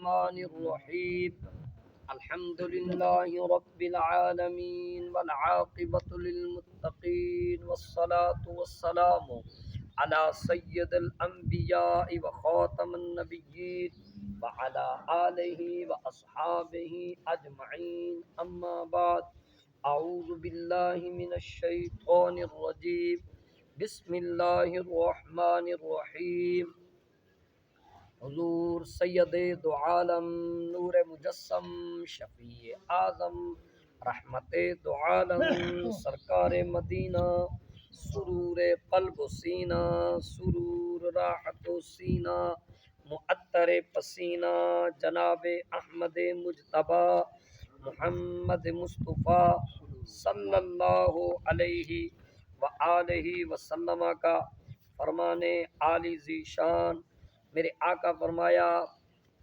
الرحمن الرحيم الحمد لله رب العالمين والعاقبة للمتقين والصلاة والسلام على سيد الأنبياء وخاتم النبيين وعلى آله وأصحابه أجمعين أما بعد أعوذ بالله من الشيطان الرجيم بسم الله الرحمن الرحيم حضور سید دو عالم نور مجسم شفیع اعظم رحمت دو عالم سرکار مدینہ سرور قلب و سینہ سرور راحت و سینہ معطر پسینہ جناب احمد مجتبی محمد مصطفیٰ صلی اللہ علیہ وآلہ وسلم کا فرمان عالی ذی شان۔ میرے آقا فرمایا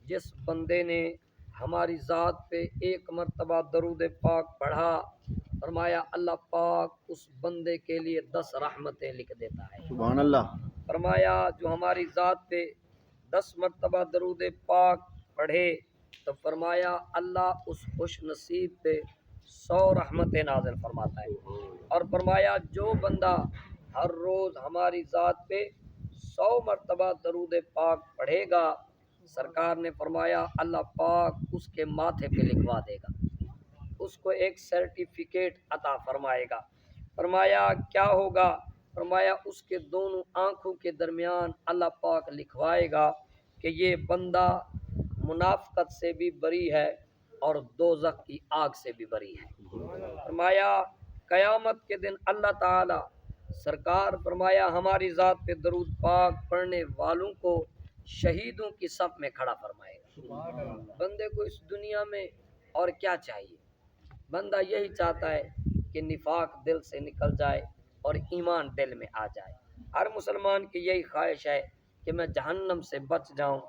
جس بندے نے ہماری ذات پہ ایک مرتبہ درود پاک پڑھا، فرمایا اللہ پاک اس بندے کے لیے 10 رحمتیں لکھ دیتا ہے۔ سبحان اللہ۔ فرمایا جو ہماری ذات پہ 10 مرتبہ درود پاک پڑھے تو فرمایا اللہ اس خوش نصیب پہ 100 رحمتیں نازل فرماتا ہے۔ اور فرمایا جو بندہ ہر روز ہماری ذات پہ 100 مرتبہ درود پاک پڑھے گا، سرکار نے فرمایا اللہ پاک اس کے ماتھے پہ لکھوا دے گا، اس کو ایک سرٹیفکیٹ عطا فرمائے گا۔ فرمایا کیا ہوگا؟ فرمایا اس کے دونوں آنکھوں کے درمیان اللہ پاک لکھوائے گا کہ یہ بندہ منافقت سے بھی بری ہے اور دوزخ کی آگ سے بھی بری ہے۔ فرمایا قیامت کے دن اللہ تعالی سرکار فرمایا ہماری ذات پہ درود پاک پڑھنے والوں کو شہیدوں کی صف میں کھڑا فرمائے گا۔ بندے کو اس دنیا میں اور کیا چاہیے؟ بندہ یہی چاہتا ہے کہ نفاق دل سے نکل جائے اور ایمان دل میں آ جائے۔ ہر مسلمان کی یہی خواہش ہے کہ میں جہنم سے بچ جاؤں،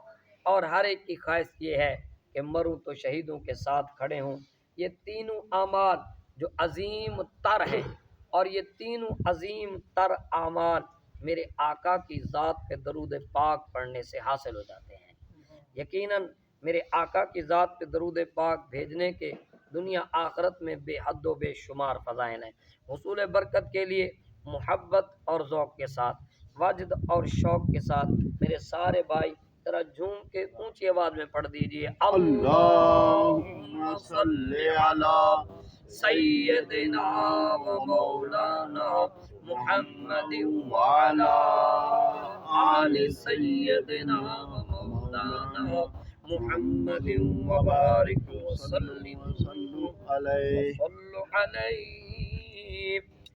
اور ہر ایک کی خواہش یہ ہے کہ مروں تو شہیدوں کے ساتھ کھڑے ہوں۔ یہ تینوں اعمال جو عظیم تر ہیں، اور یہ تینوں عظیم تر اعمال میرے آقا کی ذات پہ درود پاک پڑھنے سے حاصل ہو جاتے ہیں۔ یقیناً میرے آقا کی ذات پہ درود پاک بھیجنے کے دنیا آخرت میں بے حد و بے شمار فضائل ہیں۔ حصول برکت کے لیے محبت اور ذوق کے ساتھ، وجد اور شوق کے ساتھ میرے سارے بھائی ذرا جھوم کے اونچی آواز میں پڑھ دیجئے اللہم صلی علی سیدنا و مولانا محمد وعلا آل سیدنا و مولانا محمد وبارک وسلم صلو علیہ صلو علیہ